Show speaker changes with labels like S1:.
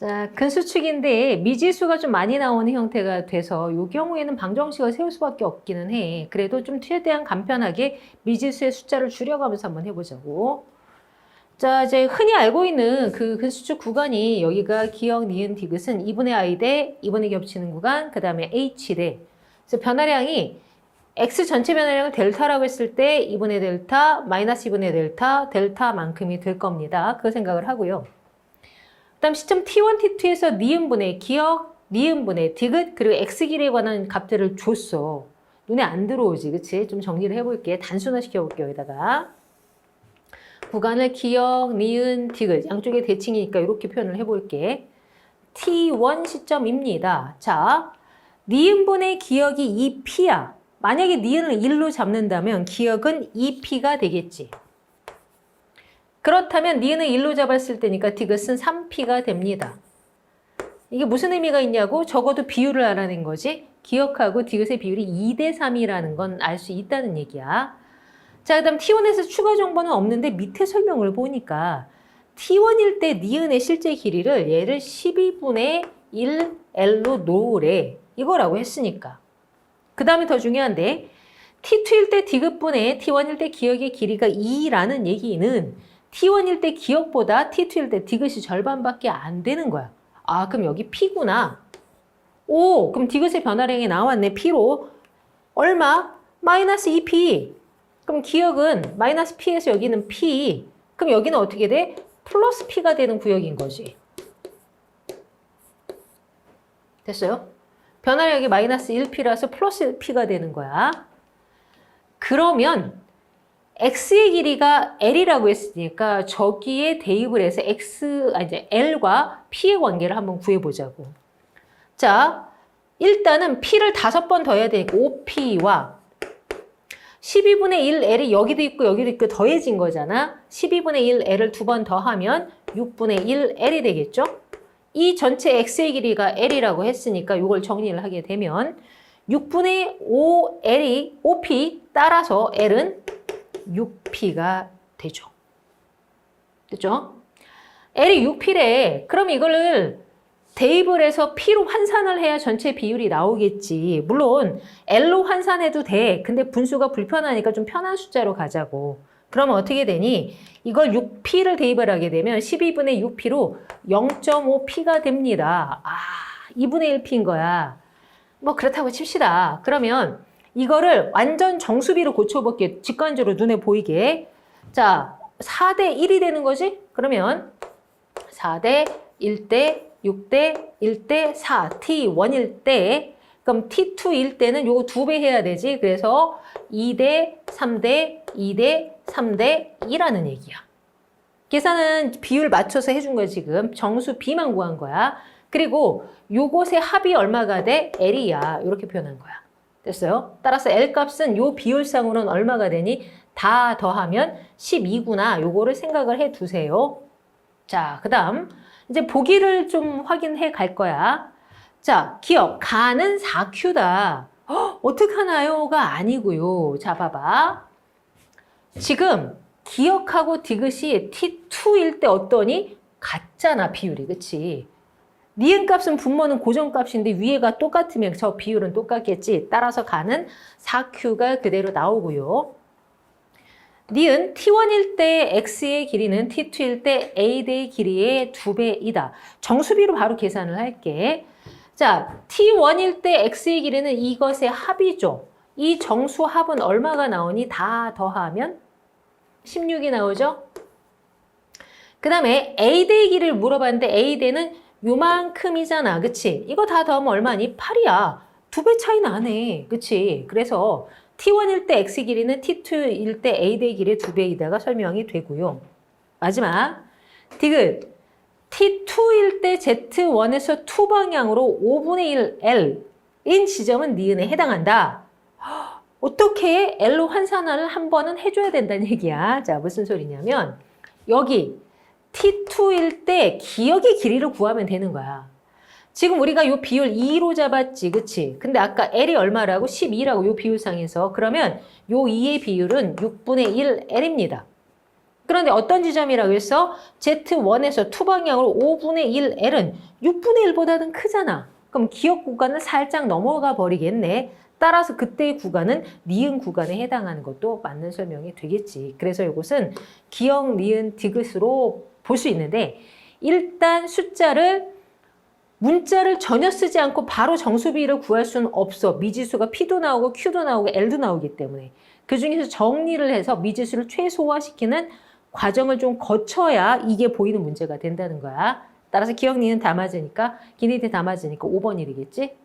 S1: 자, 근수축인데 미지수가 좀 많이 나오는 형태가 돼서 이 경우에는 방정식을 세울 수밖에 없기는 해. 그래도 좀 최대한 간편하게 미지수의 숫자를 줄여가면서 한번 해보자고. 자, 이제 흔히 알고 있는 그 근수축 구간이 여기가 기역, 니은, 디귿은 2분의 i 대 2분의 겹치는 구간, 그 다음에 h 대. 그래서 변화량이 x 전체 변화량을 델타라고 했을 때 2분의 델타, 마이너스 2분의 델타, 델타만큼이 될 겁니다. 그 생각을 하고요. 그다음 시점 t1, t2에서 니은분의 기역, 니은분의 디귿, 그리고 x 길이에 관한 값들을 줬어. 눈에 안 들어오지, 그치? 좀 정리를 해볼게. 단순화 시켜볼게요, 여기다가. 구간을 기역, 니은, 디귿, 양쪽에 대칭이니까 이렇게 표현을 해볼게. t1 시점입니다. 자, 니은분의 기역이 2p야. 만약에 니은을 1로 잡는다면 기역은 2p가 되겠지. 그렇다면 니은을 1로 잡았을 때니까 디귿은 3p가 됩니다. 이게 무슨 의미가 있냐고? 적어도 비율을 알아낸 거지. 기역하고 디귿의 비율이 2대 3이라는 건 알 수 있다는 얘기야. 자, 그 다음 T1에서 추가 정보는 없는데 밑에 설명을 보니까 T1일 때 니은의 실제 길이를 얘를 12분의 1L로 놓으래. 이거라고 했으니까. 그 다음에 더 중요한데 T2일 때 디귿분의 T1일 때 기역의 길이가 2라는 얘기는 T1일 때 기역보다 T2일 때 디귿이 절반밖에 안 되는 거야. 아, 그럼 여기 P구나. 오, 그럼 디귿의 변화량이 나왔네. P로. 얼마? 마이너스 2P. 그럼 기역은 마이너스 P에서 여기는 P. 그럼 여기는 어떻게 돼? 플러스 P가 되는 구역인 거지. 됐어요? 변화량이 마이너스 1P라서 플러스 P가 되는 거야. 그러면 x의 길이가 l이라고 했으니까 저기에 대입을 해서 이제 l과 p의 관계를 한번 구해보자고. 자, 일단은 p를 5번 더해야 되니까 5p와 12분의 1l이 여기도 있고 여기도 있고 더해진 거잖아. 12분의 1l을 2번 더하면 6분의 1l이 되겠죠? 이 전체 x의 길이가 l이라고 했으니까 이걸 정리를 하게 되면 6분의 5l이 5p 따라서 l은 6p가 되죠. 됐죠? L이 6p래. 그럼 이거를 대입을 해서 P로 환산을 해야 전체 비율이 나오겠지. 물론 L로 환산해도 돼. 근데 분수가 불편하니까 좀 편한 숫자로 가자고. 그러면 어떻게 되니? 이걸 6p를 대입을 하게 되면 12분의 6p로 0.5p가 됩니다. 아, 2분의 1p인 거야. 뭐 그렇다고 칩시다. 그러면 이거를 완전 정수비로 고쳐볼게요. 직관적으로 눈에 보이게. 자, 4대 1이 되는 거지? 그러면 4대 1대 6대 1대 4, T1일 때, 그럼 T2일 때는 요거 2배 해야 되지. 그래서 2대 3대 2대 3대 2라는 얘기야. 계산은 비율 맞춰서 해준 거야, 지금. 정수 B만 구한 거야. 그리고 요것의 합이 얼마가 돼? L이야. 이렇게 표현한 거야. 됐어요? 따라서 L 값은 요 비율상으로는 얼마가 되니? 다 더하면 12구나. 요거를 생각을 해 두세요. 자, 그 다음 이제 보기를 좀 확인해 갈 거야. 자, 기억. 가는 4Q다. 어떡하나요?가 아니고요. 자, 봐봐. 지금 기억하고 디귿이 T2일 때 어떠니? 같잖아, 비율이. 그치? 니은 값은 분모는 고정값인데 위에가 똑같으면 저 비율은 똑같겠지. 따라서 가는 4Q가 그대로 나오고요. 니은 T1일 때 X의 길이는 T2일 때 A대의 길이의 2배이다. 정수비로 바로 계산을 할게. 자, T1일 때 X의 길이는 이것의 합이죠. 이 정수합은 얼마가 나오니? 다 더하면 16이 나오죠. 그 다음에 A대의 길이를 물어봤는데 A대는 요만큼이잖아. 그치? 이거 다 더하면 얼마니? 8이야. 2배 차이 나네. 그치? 그래서 T1일 때 X 길이는 T2일 때 A대 길이의 2배이다가 설명이 되고요. 마지막 디귿 T2일 때 Z1에서 2 방향으로 5분의 1L인 지점은 니은에 해당한다. 어떻게 L로 환산을 한 번은 해줘야 된다는 얘기야. 자, 무슨 소리냐면 여기 T2일 때 기역의 길이를 구하면 되는 거야. 지금 우리가 요 비율 2로 잡았지, 그치? 근데 아까 L이 얼마라고? 12라고 요 비율상에서. 그러면 요 2의 비율은 6분의 1L입니다. 그런데 어떤 지점이라고 했어? Z1에서 2 방향으로 5분의 1L은 6분의 1보다는 크잖아. 그럼 기억 구간을 살짝 넘어가 버리겠네. 따라서 그때의 구간은 니은 구간에 해당하는 것도 맞는 설명이 되겠지. 그래서 이것은 기억, 니은, 디귿으로 볼 수 있는데 일단 문자를 전혀 쓰지 않고 바로 정수비를 구할 수는 없어. 미지수가 P도 나오고 Q도 나오고 L도 나오기 때문에. 그중에서 정리를 해서 미지수를 최소화시키는 과정을 좀 거쳐야 이게 보이는 문제가 된다는 거야. 따라서 기억, 니은 다 맞으니까, 기니트 다 맞으니까 5번이 되겠지?